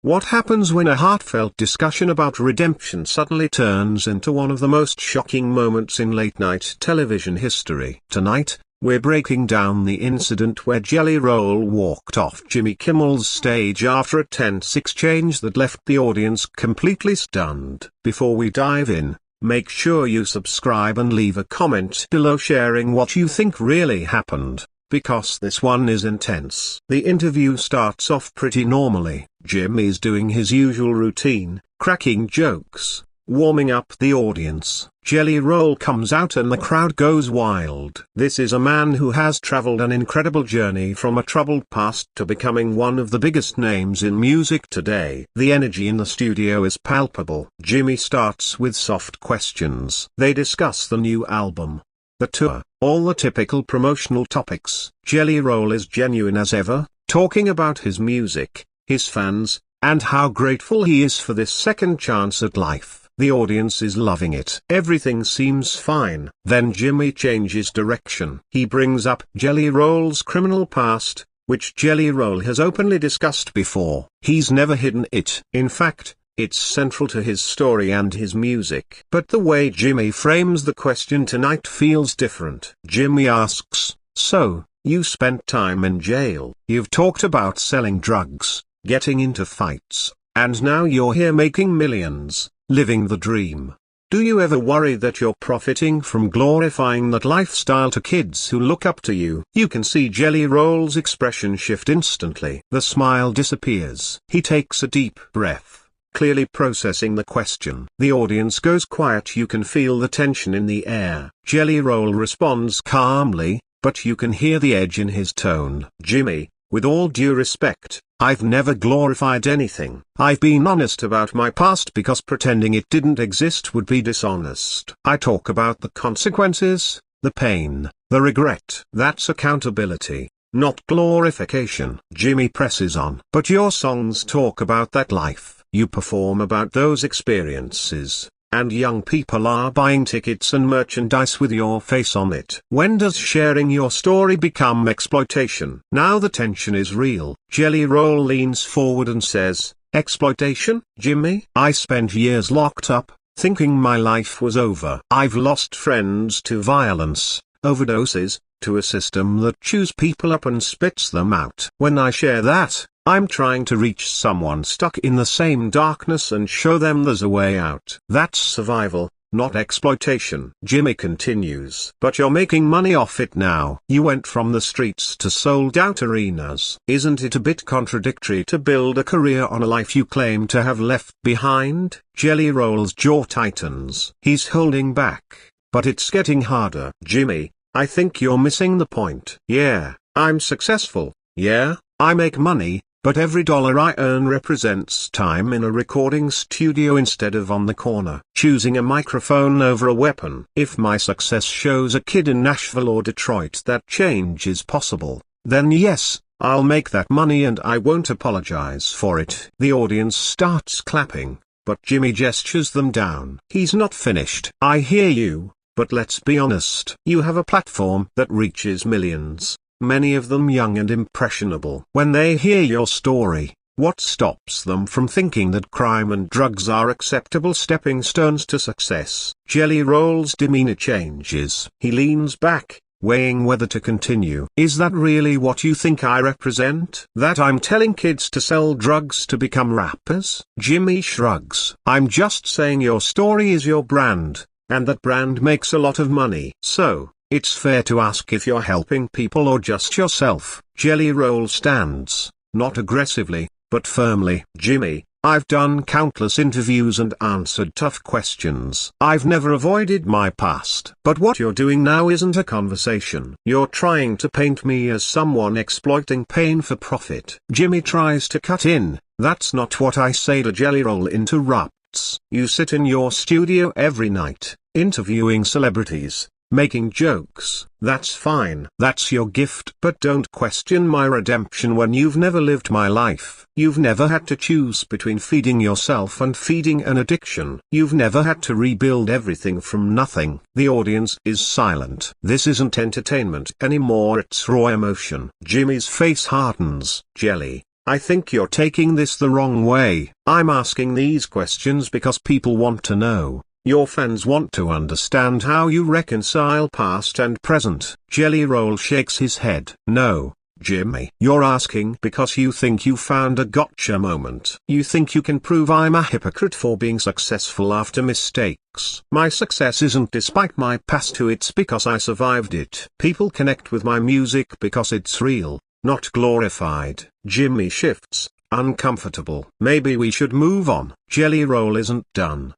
What happens when a heartfelt discussion about redemption suddenly turns into one of the most shocking moments in late-night television history? Tonight, we're breaking down the incident where Jelly Roll walked off Jimmy Kimmel's stage after a tense exchange that left the audience completely stunned. Before we dive in, make sure you subscribe and leave a comment below sharing what you think really happened, because this one is intense. The interview starts off pretty normally. Jimmy's doing his usual routine, cracking jokes, warming up the audience. Jelly Roll comes out and the crowd goes wild. This is a man who has traveled an incredible journey from a troubled past to becoming one of the biggest names in music today. The energy in the studio is palpable. Jimmy starts with soft questions. They discuss the new album, the tour, all the typical promotional topics. Jelly Roll is genuine as ever, talking about his music, his fans, and how grateful he is for this second chance at life. The audience is loving it. Everything seems fine. Then Jimmy changes direction. He brings up Jelly Roll's criminal past, which Jelly Roll has openly discussed before. He's never hidden it. In fact, it's central to his story and his music. But the way Jimmy frames the question tonight feels different. Jimmy asks, "So, you spent time in jail. You've talked about selling drugs, getting into fights, and now you're here making millions, living the dream. Do you ever worry that you're profiting from glorifying that lifestyle to kids who look up to you?" You can see Jelly Roll's expression shift instantly. The smile disappears. He takes a deep breath, clearly processing the question. The audience goes quiet. You can feel the tension in the air. Jelly Roll responds calmly, but you can hear the edge in his tone. "Jimmy, with all due respect, I've never glorified anything. I've been honest about my past because pretending it didn't exist would be dishonest. I talk about the consequences, the pain, the regret. That's accountability, not glorification." Jimmy presses on. "But your songs talk about that life. You perform about those experiences, and young people are buying tickets and merchandise with your face on it. When does sharing your story become exploitation?" Now the tension is real. Jelly Roll leans forward and says, "Exploitation, Jimmy? I spent years locked up, thinking my life was over. I've lost friends to violence, overdoses, to a system that chews people up and spits them out. When I share that, I'm trying to reach someone stuck in the same darkness and show them there's a way out. That's survival, not exploitation." Jimmy continues, "But you're making money off it now. You went from the streets to sold-out arenas. Isn't it a bit contradictory to build a career on a life you claim to have left behind?" Jelly Roll's jaw tightens. He's holding back, but it's getting harder. "Jimmy, I think you're missing the point. Yeah, I'm successful. Yeah, I make money. But every dollar I earn represents time in a recording studio instead of on the corner, choosing a microphone over a weapon. If my success shows a kid in Nashville or Detroit that change is possible, then yes, I'll make that money and I won't apologize for it." The audience starts clapping, but Jimmy gestures them down. He's not finished. "I hear you, but let's be honest. You have a platform that reaches millions, many of them young and impressionable. When they hear your story, what stops them from thinking that crime and drugs are acceptable stepping stones to success?" Jelly Roll's demeanor changes. He leans back, weighing whether to continue. "Is that really what you think I represent? That I'm telling kids to sell drugs to become rappers?" Jimmy shrugs. "I'm just saying your story is your brand, and that brand makes a lot of money. So, it's fair to ask if you're helping people or just yourself." Jelly Roll stands, not aggressively, but firmly. "Jimmy, I've done countless interviews and answered tough questions. I've never avoided my past. But what you're doing now isn't a conversation. You're trying to paint me as someone exploiting pain for profit." Jimmy tries to cut in. "That's not what I say." The Jelly Roll interrupts. "You sit in your studio every night, interviewing celebrities, making jokes. That's fine. That's your gift. But don't question my redemption when you've never lived my life. You've never had to choose between feeding yourself and feeding an addiction. You've never had to rebuild everything from nothing." The audience is silent. This isn't entertainment anymore, it's raw emotion. Jimmy's face hardens. "Jelly, I think you're taking this the wrong way. I'm asking these questions because people want to know. Your fans want to understand how you reconcile past and present. Jelly Roll shakes his head. No, Jimmy. You're asking because you think you found a gotcha moment. You think you can prove I'm a hypocrite for being successful after mistakes. My success isn't despite my past, it's because I survived it. People connect with my music because it's real, not glorified. Jimmy shifts, uncomfortable. Maybe we should move on. Jelly Roll isn't done.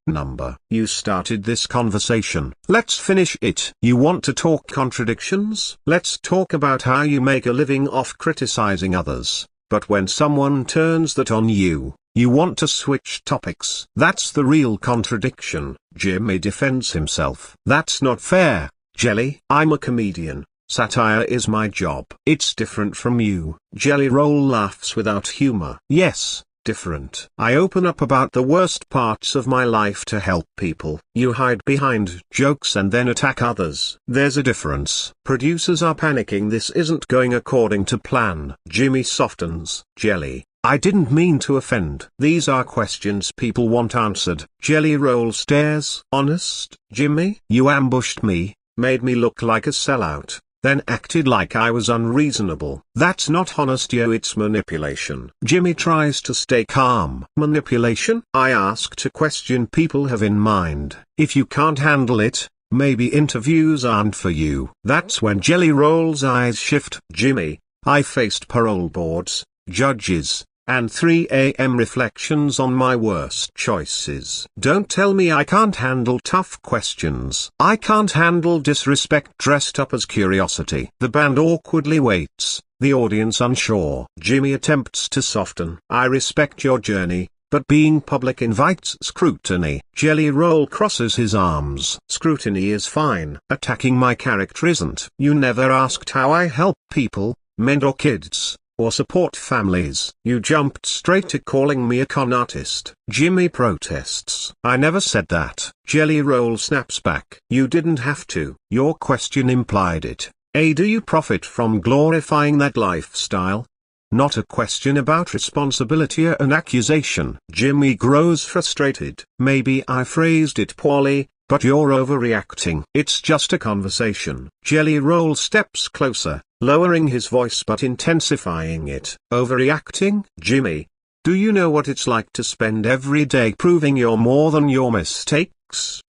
You started this conversation. Let's finish it. You want to talk contradictions? Let's talk about how you make a living off criticizing others. But when someone turns that on you, you want to switch topics. That's the real contradiction. Jimmy defends himself. That's not fair, Jelly. I'm a comedian. Satire is my job. It's different from you. Jelly Roll laughs without humor. Yes, different. I open up about the worst parts of my life to help people. You hide behind jokes and then attack others. There's a difference. Producers are panicking. This isn't going according to plan. Jimmy softens. Jelly, I didn't mean to offend. These are questions people want answered. Jelly Roll stares. Honest, Jimmy? You ambushed me, made me look like a sellout, then acted like I was unreasonable. That's not honest, it's manipulation. Jimmy tries to stay calm. Manipulation? I asked a question people have in mind. If you can't handle it, maybe interviews aren't for you. That's when Jelly Roll's eyes shift. Jimmy, I faced parole boards, judges, and 3 a.m. reflections on my worst choices. Don't tell me I can't handle tough questions. I can't handle disrespect dressed up as curiosity. The band awkwardly waits, the audience unsure. Jimmy attempts to soften. I respect your journey, but being public invites scrutiny. Jelly Roll crosses his arms. Scrutiny is fine. Attacking my character isn't. You never asked how I help people, mentor kids, or support families. You jumped straight to calling me a con artist. Jimmy protests. I never said that. Jelly Roll snaps back. You didn't have to. Your question implied it. Do you profit from glorifying that lifestyle? Not a question about responsibility, an accusation. Jimmy grows frustrated. Maybe I phrased it poorly, but you're overreacting. It's just a conversation. Jelly Roll steps closer, lowering his voice but intensifying it. Overreacting? Jimmy, do you know what it's like to spend every day proving you're more than your mistakes?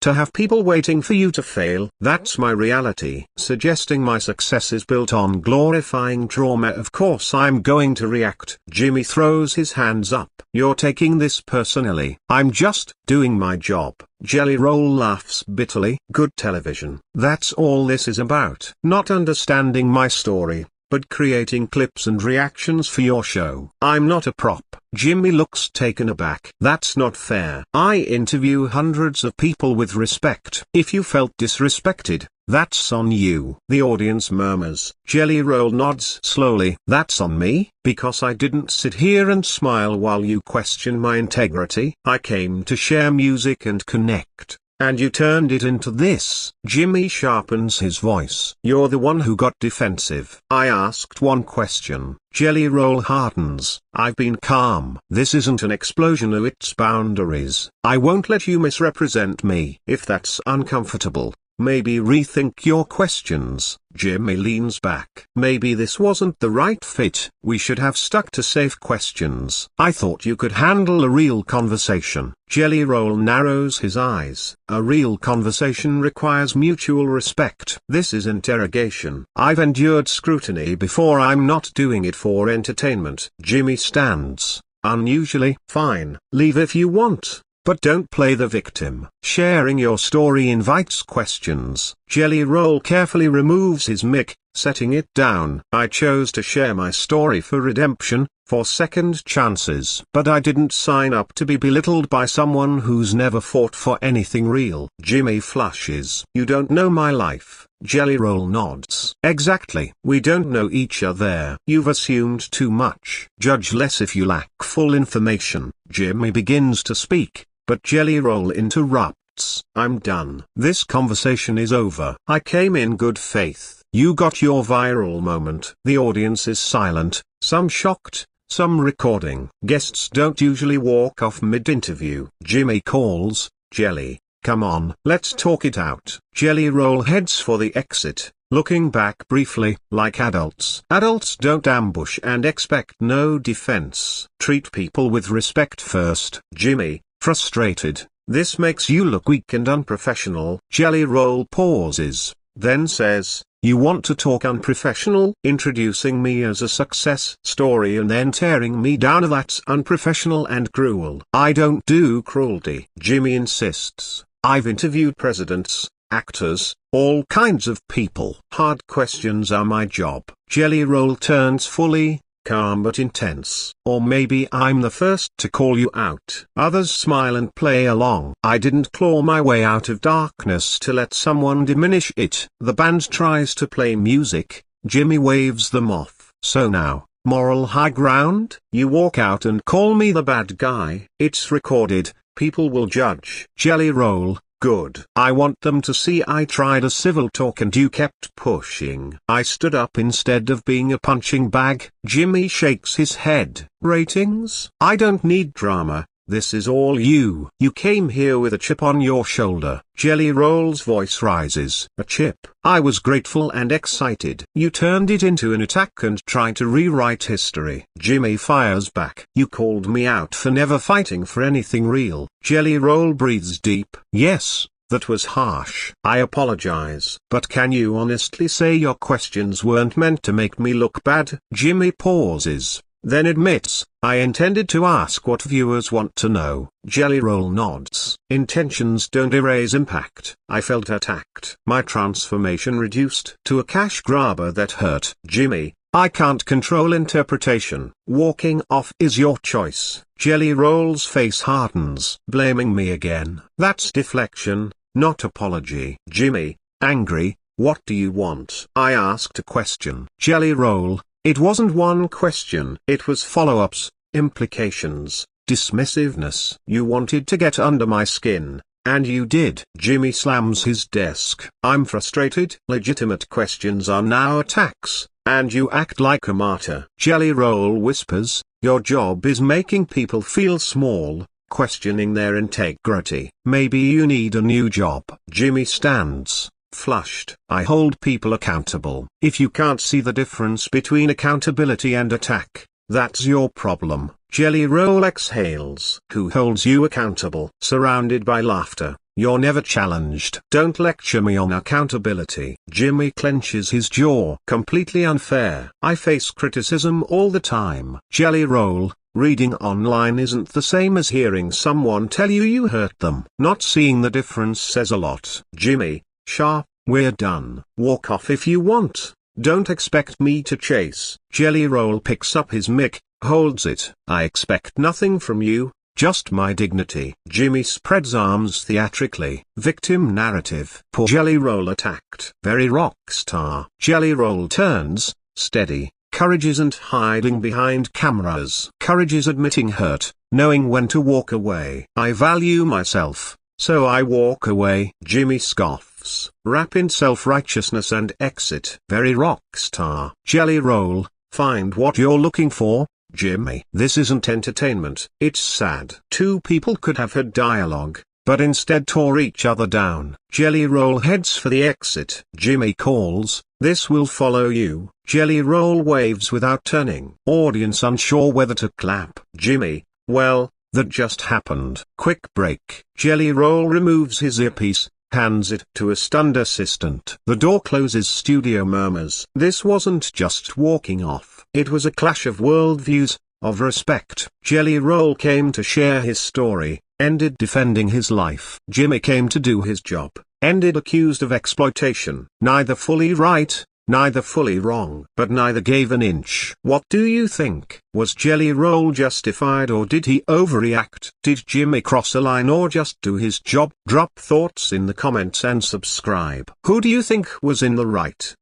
To have people waiting for you to fail? That's my reality. Suggesting my success is built on glorifying trauma. Of course I'm going to react. Jimmy throws his hands up. You're taking this personally. I'm just doing my job. Jelly Roll laughs bitterly. Good television. That's all this is about. Not understanding my story, but creating clips and reactions for your show. I'm not a prop. Jimmy looks taken aback. That's not fair. I interview hundreds of people with respect. If you felt disrespected, that's on you. The audience murmurs. Jelly Roll nods slowly. That's on me, because I didn't sit here and smile while you question my integrity. I came to share music and connect. And you turned it into this. Jimmy sharpens his voice. You're the one who got defensive. I asked one question. Jelly Roll hardens. I've been calm. This isn't an explosion, it's boundaries. I won't let you misrepresent me. If that's uncomfortable, maybe rethink your questions. Jimmy leans back. Maybe this wasn't the right fit. We should have stuck to safe questions. I thought you could handle a real conversation. Jelly Roll narrows his eyes. A real conversation requires mutual respect. This is interrogation. I've endured scrutiny before. I'm not doing it for entertainment. Jimmy stands. Unusually. Fine. Leave if you want. But don't play the victim. Sharing your story invites questions. Jelly Roll carefully removes his mic, setting it down. I chose to share my story for redemption, for second chances. But I didn't sign up to be belittled by someone who's never fought for anything real. Jimmy flushes. You don't know my life. Jelly Roll nods. Exactly. We don't know each other. You've assumed too much. Judge less if you lack full information. Jimmy begins to speak, but Jelly Roll interrupts. I'm done. This conversation is over. I came in good faith. You got your viral moment. The audience is silent, some shocked, Some recording guests don't usually walk off mid-interview. Jimmy calls, Jelly, come on, let's talk it out. Jelly Roll heads for the exit, looking back briefly. Like adults. Adults don't ambush and expect no defense. Treat people with respect first. Jimmy, frustrated, this makes you look weak and unprofessional. Jelly Roll pauses, then says, you want to talk unprofessional? Introducing me as a success story and then tearing me down, that's unprofessional and cruel. I don't do cruelty. Jimmy insists, I've interviewed presidents, actors, all kinds of people. Hard questions are my job. Jelly Roll turns fully calm but intense. Or maybe I'm the first to call you out. Others smile and play along. I didn't claw my way out of darkness to let someone diminish it. The band tries to play music, Jimmy waves them off. So now, moral high ground? You walk out and call me the bad guy. It's recorded, people will judge. Jelly Roll, good. I want them to see I tried a civil talk and you kept pushing. I stood up instead of being a punching bag. Jimmy shakes his head. Ratings? I don't need drama. This is all you. You came here with a chip on your shoulder. Jelly Roll's voice rises. A chip? I was grateful and excited. You turned it into an attack and tried to rewrite history. Jimmy fires back. You called me out for never fighting for anything real. Jelly Roll breathes deep. Yes, that was harsh. I apologize. But can you honestly say your questions weren't meant to make me look bad? Jimmy pauses, then admits, I intended to ask what viewers want to know. Jelly Roll nods. Intentions don't erase impact. I felt attacked. My transformation reduced to a cash grabber that hurt. Jimmy, I can't control interpretation. Walking off is your choice. Jelly Roll's face hardens. Blaming me again. That's deflection, not apology. Jimmy, angry, what do you want? I asked a question. Jelly Roll, it wasn't one question. It was follow-ups, implications, dismissiveness. You wanted to get under my skin, and you did. Jimmy slams his desk. I'm frustrated. Legitimate questions are now attacks, and you act like a martyr. Jelly Roll whispers, your job is making people feel small, questioning their integrity. Maybe you need a new job. Jimmy stands, flushed. I hold people accountable. If you can't see the difference between accountability and attack, that's your problem. Jelly Roll exhales. Who holds you accountable? Surrounded by laughter. You're never challenged. Don't lecture me on accountability. Jimmy clenches his jaw. Completely unfair. I face criticism all the time. Jelly Roll, reading online isn't the same as hearing someone tell you you hurt them. Not seeing the difference says a lot. Jimmy, sharp, we're done. Walk off if you want. Don't expect me to chase. Jelly Roll picks up his mic, holds it. I expect nothing from you, just my dignity. Jimmy spreads arms theatrically. Victim narrative. Poor Jelly Roll attacked. Very rock star. Jelly Roll turns, steady. Courage isn't hiding behind cameras. Courage is admitting hurt, knowing when to walk away. I value myself, so I walk away. Jimmy scoffs. Wrap in self-righteousness and exit. Very rock star. Jelly Roll, find what you're looking for, Jimmy. This isn't entertainment. It's sad. Two people could have had dialogue, but instead tore each other down. Jelly Roll heads for the exit. Jimmy calls, this will follow you. Jelly Roll waves without turning. Audience unsure whether to clap. Jimmy, well, that just happened. Quick break. Jelly Roll removes his earpiece, hands it to a stunned assistant. The door closes. Studio murmurs. This wasn't just walking off. It was a clash of worldviews, of respect. Jelly Roll came to share his story, ended defending his life. Jimmy came to do his job, ended accused of exploitation. Neither fully right, neither fully wrong. But neither gave an inch. What do you think? Was Jelly Roll justified or did he overreact? Did Jimmy cross a line or just do his job? Drop thoughts in the comments and subscribe. Who do you think was in the right?